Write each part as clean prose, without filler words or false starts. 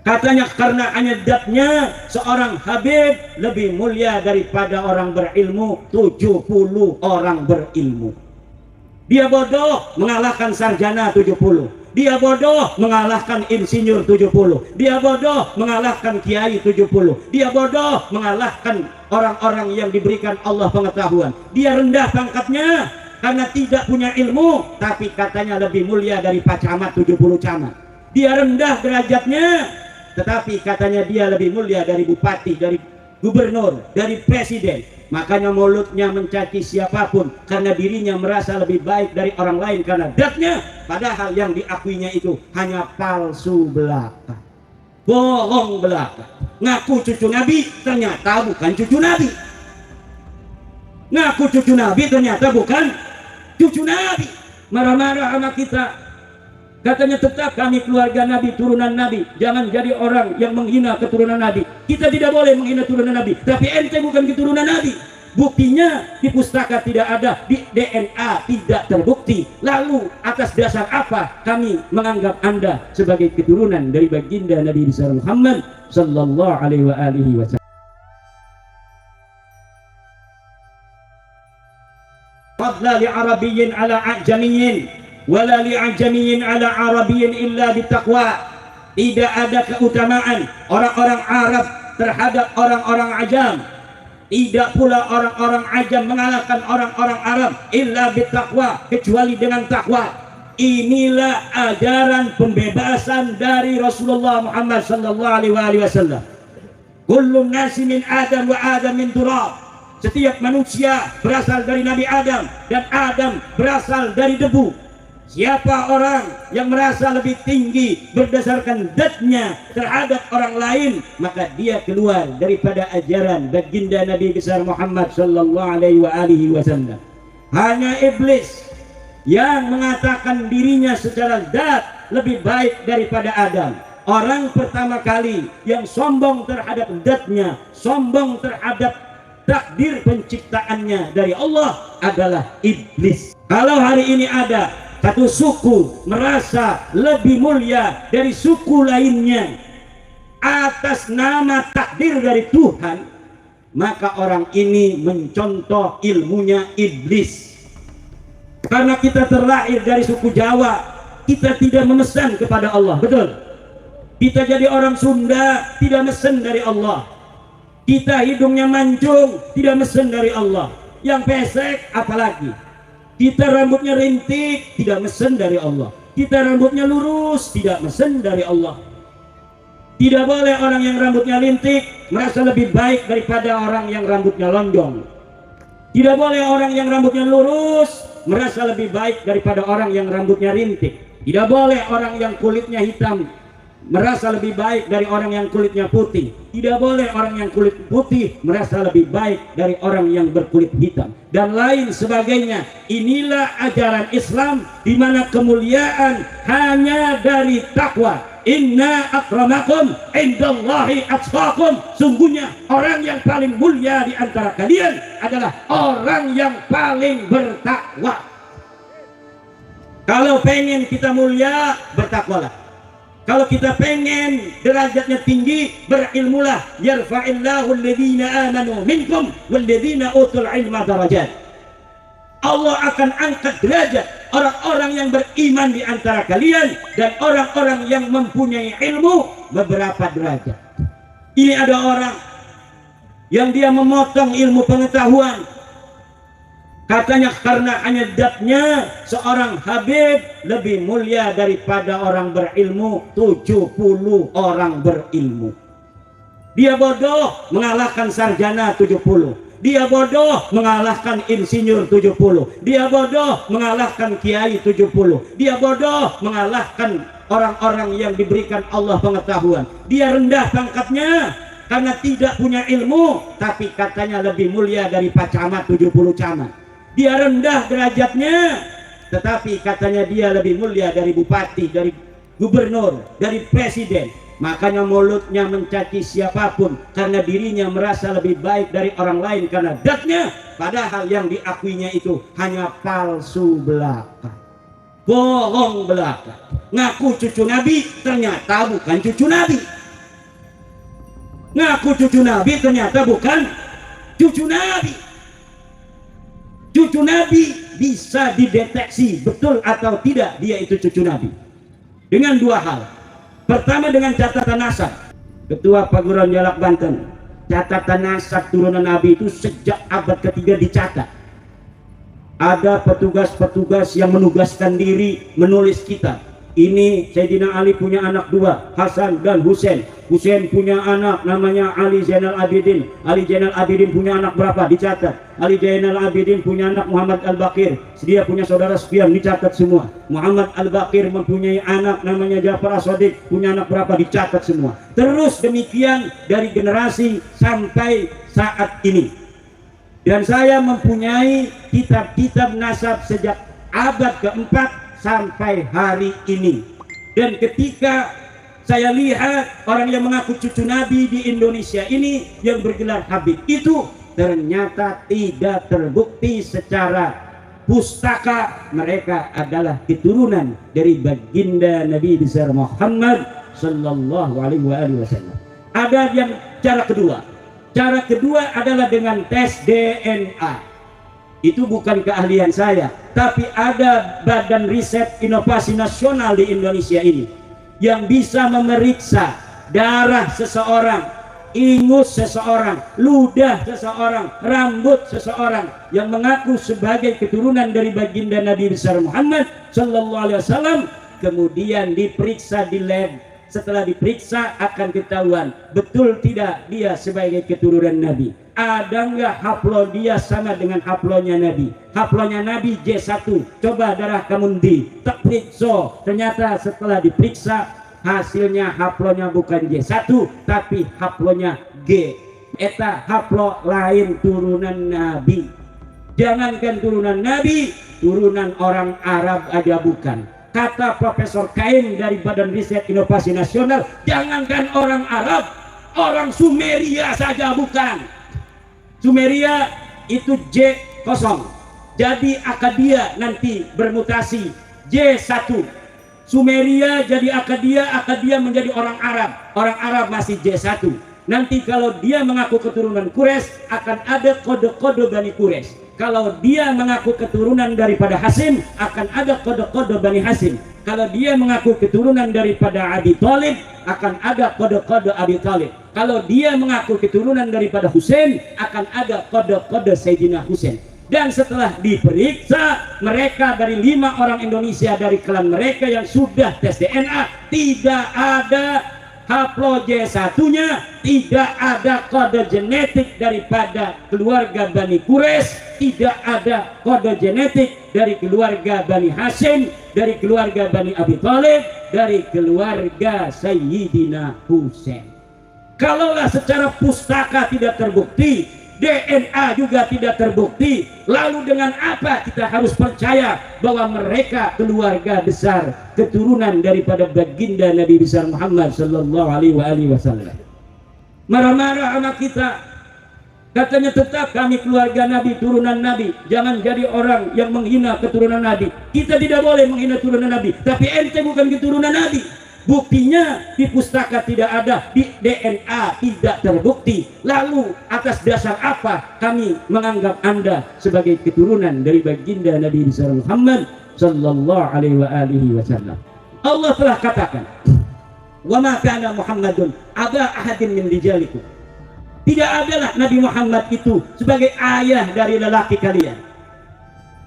Katanya karena hanya datnya seorang Habib lebih mulia daripada orang berilmu 70 orang berilmu. Dia bodoh mengalahkan sarjana 70. Dia bodoh mengalahkan insinyur 70. Dia bodoh mengalahkan kiai 70. Dia bodoh mengalahkan orang-orang yang diberikan Allah pengetahuan. Dia rendah pangkatnya karena tidak punya ilmu, tapi katanya lebih mulia dari Pak Camat 70 camat. Dia rendah derajatnya, tetapi katanya dia lebih mulia dari bupati, dari gubernur, dari presiden. Makanya mulutnya mencaci siapapun karena dirinya merasa lebih baik dari orang lain karena datnya, padahal yang diakuinya itu hanya palsu belaka, bohong belaka. Ngaku cucu Nabi, ternyata bukan cucu Nabi. Ngaku cucu Nabi, ternyata bukan cucu Nabi. Marah-marah anak kita, katanya tetap kami keluarga Nabi, turunan Nabi. Jangan jadi orang yang menghina keturunan Nabi. Kita tidak boleh menghina turunan Nabi, tapi ente bukan keturunan Nabi. Buktinya di pustaka tidak ada, di DNA tidak terbukti. Lalu atas dasar apa kami menganggap Anda sebagai keturunan dari baginda Nabi besar Muhammad sallallahu alaihi wasallam? Fadla li arabiyyin ala ajamiyyin wala li'ajamiyyin ala arabiyyin illa bitaqwa. Tidak ada keutamaan orang-orang Arab terhadap orang-orang ajam, tidak pula orang-orang ajam mengalahkan orang-orang Arab illa bitaqwa, kecuali dengan takwa. Inilah ajaran pembebasan dari Rasulullah Muhammad sallallahu alaihi wasallam. Kullun nasi min Adam wa Adam min turab. Setiap manusia berasal dari Nabi Adam dan Adam berasal dari debu. Siapa orang yang merasa lebih tinggi berdasarkan datnya terhadap orang lain, maka dia keluar daripada ajaran baginda Nabi besar Muhammad sallallahu alaihi wasallam. Hanya iblis yang mengatakan dirinya secara zat lebih baik daripada Adam. Orang pertama kali yang sombong terhadap zatnya, sombong terhadap takdir penciptaannya dari Allah adalah iblis. Kalau hari ini ada satu suku merasa lebih mulia dari suku lainnya atas nama takdir dari Tuhan, maka orang ini mencontoh ilmunya iblis. Karena kita terlahir dari suku Jawa, kita tidak memesan kepada Allah, betul? Kita jadi orang Sunda, tidak mesen dari Allah. Kita hidungnya mancung, tidak mesen dari Allah. Yang pesek apalagi. Kita rambutnya rintik, tidak mesen dari Allah. Kita rambutnya lurus, tidak mesen dari Allah. Tidak boleh orang yang rambutnya rintik merasa lebih baik daripada orang yang rambutnya lonjong. Tidak boleh orang yang rambutnya lurus merasa lebih baik daripada orang yang rambutnya rintik. Tidak boleh orang yang kulitnya hitam merasa lebih baik dari orang yang kulitnya putih. Tidak boleh orang yang kulit putih merasa lebih baik dari orang yang berkulit hitam, dan lain sebagainya. Inilah ajaran Islam, di mana kemuliaan hanya dari takwa. Inna akramakum indallahi atqakum. Sungguhnya orang yang paling mulia di antara kalian adalah orang yang paling bertakwa. Kalau pengen kita mulia, bertakwalah. Kalau kita pengen derajatnya tinggi, berilmulah. Yarfa'illahu alladhina amanu minkum walladhina utul ilma darajat. Allah akan angkat derajat orang-orang yang beriman di antara kalian dan orang-orang yang mempunyai ilmu beberapa derajat. Ini ada orang yang dia memotong ilmu pengetahuan. Katanya karena hanya datnya seorang Habib lebih mulia daripada orang berilmu 70 orang berilmu. Dia bodoh mengalahkan sarjana 70. Dia bodoh mengalahkan insinyur 70. Dia bodoh mengalahkan kiai 70. Dia bodoh mengalahkan orang-orang yang diberikan Allah pengetahuan. Dia rendah pangkatnya karena tidak punya ilmu, tapi katanya lebih mulia dari Pak Camat 70 camat. Dia rendah derajatnya, tetapi katanya dia lebih mulia dari bupati, dari gubernur, dari presiden. Makanya mulutnya mencaci siapapun karena dirinya merasa lebih baik dari orang lain karena datnya, padahal yang diakuinya itu hanya palsu belaka, bohong belaka. Ngaku cucu Nabi, ternyata bukan cucu Nabi. Ngaku cucu Nabi, ternyata bukan cucu Nabi. Cucu Nabi bisa dideteksi betul atau tidak dia itu cucu Nabi dengan dua hal. Pertama, dengan catatan nasab. Ketua Paguran Jalak Banten, catatan nasab turunan Nabi itu sejak abad ketiga dicatat. Ada petugas-petugas yang menugaskan diri menulis kitab. Ini Sayyidina Ali punya anak dua, Hasan dan Husain. Husain punya anak namanya Ali Zainal Abidin. Ali Zainal Abidin punya anak berapa? Dicatat. Ali Zainal Abidin punya anak Muhammad Al-Baqir. Dia punya saudara sekian, dicatat semua. Muhammad Al-Baqir mempunyai anak namanya Ja'far As-Shadiq, punya anak berapa? Dicatat semua. Terus demikian dari generasi sampai saat ini. Dan saya mempunyai kitab-kitab nasab sejak abad keempat sampai hari ini. Dan ketika saya lihat orang yang mengaku cucu Nabi di Indonesia ini yang bergelar Habib itu ternyata tidak terbukti secara pustaka mereka adalah keturunan dari baginda Nabi besar Muhammad sallallahu alaihi wasallam. Ada yang cara kedua. Cara kedua adalah dengan tes DNA. Itu bukan keahlian saya, tapi ada Badan Riset Inovasi Nasional di Indonesia ini yang bisa memeriksa darah seseorang, ingus seseorang, ludah seseorang, rambut seseorang yang mengaku sebagai keturunan dari baginda Nabi besar Muhammad sallallahu alaihi wasallam, kemudian diperiksa di lab. Setelah diperiksa akan ketahuan betul tidak dia sebagai keturunan Nabi. Ada nggak haplo dia sama dengan haplonya Nabi? Haplonya Nabi J1. Coba darah kamu di periksa. Ternyata setelah diperiksa hasilnya haplonya bukan J1 tapi haplonya G. Eta haplo lain turunan Nabi. Jangankan turunan Nabi, turunan orang Arab aja bukan. Kata Profesor Kain dari Badan Riset Inovasi Nasional, jangankan orang Arab, orang Sumeria saja bukan. Sumeria itu J0. Jadi Akadia nanti bermutasi J1. Sumeria jadi Akadia menjadi orang Arab. Orang Arab masih J1. Nanti kalau dia mengaku keturunan Quraisy akan ada kode-kode Bani Quraisy. Kalau dia mengaku keturunan daripada Hasim akan ada kode-kode Bani Hasim. Kalau dia mengaku keturunan daripada Abi Thalib akan ada kode-kode Abi Thalib. Kalau dia mengaku keturunan daripada Husain akan ada kode-kode Sayyidina Husain. Dan setelah diperiksa mereka dari 5 orang Indonesia dari klan mereka yang sudah tes DNA tidak ada haplo J1-nya, tidak ada kode genetik daripada keluarga Bani Quraisy, tidak ada kode genetik dari keluarga Bani Hashim, dari keluarga Bani Abi Thalib, dari keluarga Sayyidina Husain. Kalaulah secara pustaka tidak terbukti, DNA juga tidak terbukti, lalu dengan apa kita harus percaya bahwa mereka keluarga besar keturunan daripada baginda Nabi besar Muhammad sallallahu alaihi wasallam? Marah-marah sama kita, katanya tetap kami keluarga Nabi, turunan Nabi. Jangan jadi orang yang menghina keturunan Nabi. Kita tidak boleh menghina turunan Nabi, tapi ente bukan keturunan Nabi. Buktinya di pustaka tidak ada, di DNA tidak terbukti. Lalu atas dasar apa kami menganggap Anda sebagai keturunan dari baginda Nabi besar Muhammad sallallahu alaihi wasallam? Allah telah katakan, "Wa ma kana Muhammadun aba ahadin min rijalikum." Tidak adalah Nabi Muhammad itu sebagai ayah dari lelaki kalian.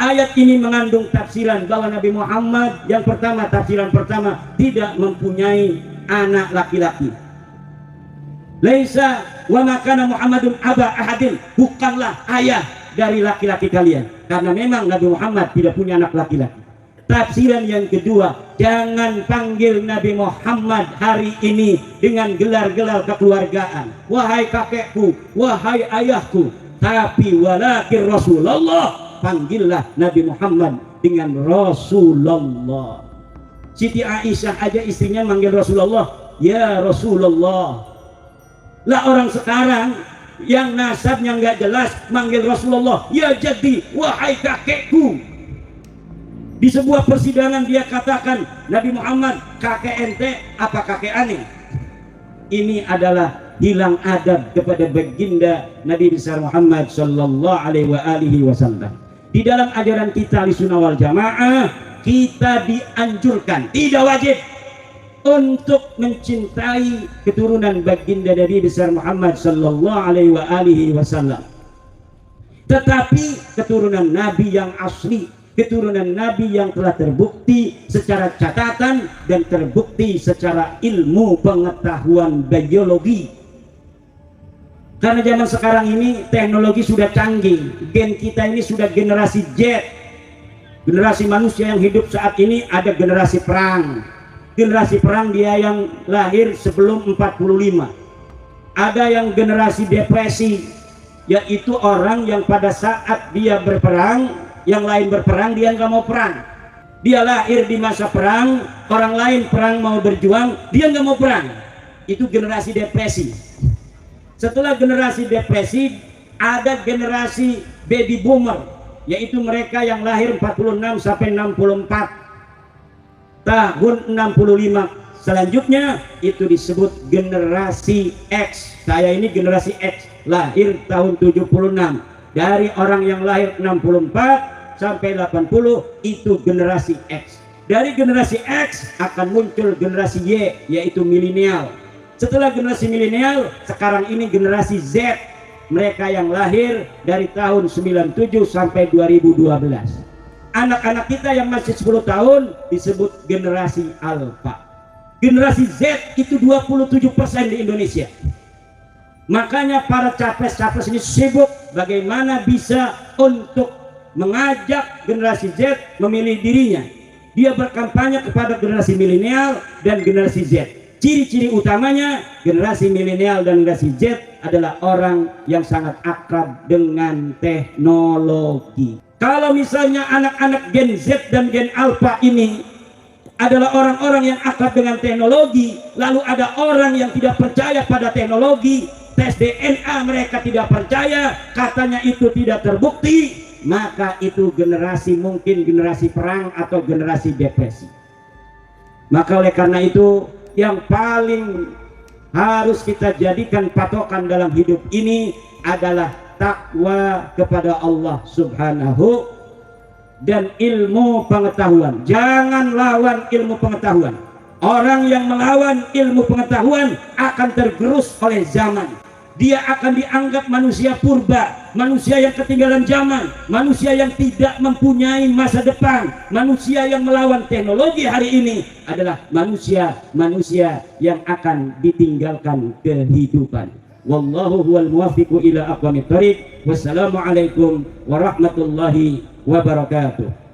Ayat ini mengandung tafsiran bahwa Nabi Muhammad yang pertama, tafsiran pertama, tidak mempunyai anak laki-laki. Laisa wa makana Muhammadun aba ahadin, bukanlah ayah dari laki-laki kalian, karena memang Nabi Muhammad tidak punya anak laki-laki. Tafsiran yang kedua, jangan panggil Nabi Muhammad hari ini dengan gelar-gelar kekeluargaan. Wahai kakekku, wahai ayahku, tapi walakin Rasulullah, panggillah Nabi Muhammad dengan Rasulullah. Siti Aisyah aja istrinya manggil Rasulullah, ya Rasulullah. Lah orang sekarang yang nasabnya nggak jelas manggil Rasulullah, ya jadi wahai kakekku. Di sebuah persidangan dia katakan, Nabi Muhammad kakek ente apa kakek aneh? Ini adalah hilang adab kepada baginda Nabi besar Muhammad sallallahu alaihi wasallam. Di dalam ajaran kita Ahlussunnah wal Jamaah, kita dianjurkan, tidak wajib, untuk mencintai keturunan baginda Nabi besar Muhammad sallallahu alaihi wasallam. Tetapi keturunan Nabi yang asli, keturunan Nabi yang telah terbukti secara catatan dan terbukti secara ilmu pengetahuan biologi. Karena zaman sekarang ini teknologi sudah canggih, gen kita ini sudah generasi Z, generasi manusia yang hidup saat ini. Ada generasi perang, generasi perang dia yang lahir sebelum 45. Ada yang generasi depresi, yaitu orang yang pada saat dia berperang, yang lain berperang, dia nggak mau perang. Dia lahir di masa perang, orang lain perang mau berjuang, dia nggak mau perang. Itu generasi depresi. Setelah generasi depresi, ada generasi baby boomer, yaitu mereka yang lahir 46 sampai 64. Tahun 65 selanjutnya itu disebut generasi X. Saya ini generasi X, lahir tahun 76. Dari orang yang lahir 64 sampai 80 itu generasi X. Dari generasi X akan muncul generasi Y, yaitu milenial. Setelah generasi milenial, sekarang ini generasi Z, mereka yang lahir dari tahun 97 sampai 2012. Anak-anak kita yang masih 10 tahun disebut generasi Alpha. Generasi Z itu 27% di Indonesia. Makanya para capres-capres ini sibuk bagaimana bisa untuk mengajak generasi Z memilih dirinya. Dia berkampanye kepada generasi milenial dan generasi Z. Ciri-ciri utamanya generasi milenial dan generasi Z adalah orang yang sangat akrab dengan teknologi. Kalau misalnya anak-anak Gen Z dan Gen Alpha ini adalah orang-orang yang akrab dengan teknologi, lalu ada orang yang tidak percaya pada teknologi, tes DNA mereka tidak percaya, katanya itu tidak terbukti, maka itu generasi mungkin generasi perang atau generasi depresi. Maka oleh karena itu yang paling harus kita jadikan patokan dalam hidup ini adalah takwa kepada Allah Subhanahu dan ilmu pengetahuan. Jangan lawan ilmu pengetahuan. Orang yang melawan ilmu pengetahuan akan tergerus oleh zaman. Dia akan dianggap manusia purba, manusia yang ketinggalan zaman, manusia yang tidak mempunyai masa depan. Manusia yang melawan teknologi hari ini adalah manusia yang akan ditinggalkan kehidupan. Wallahu huwal muwaffiqu ila aqwamit thoriq. Wassalamualaikum warahmatullahi wabarakatuh.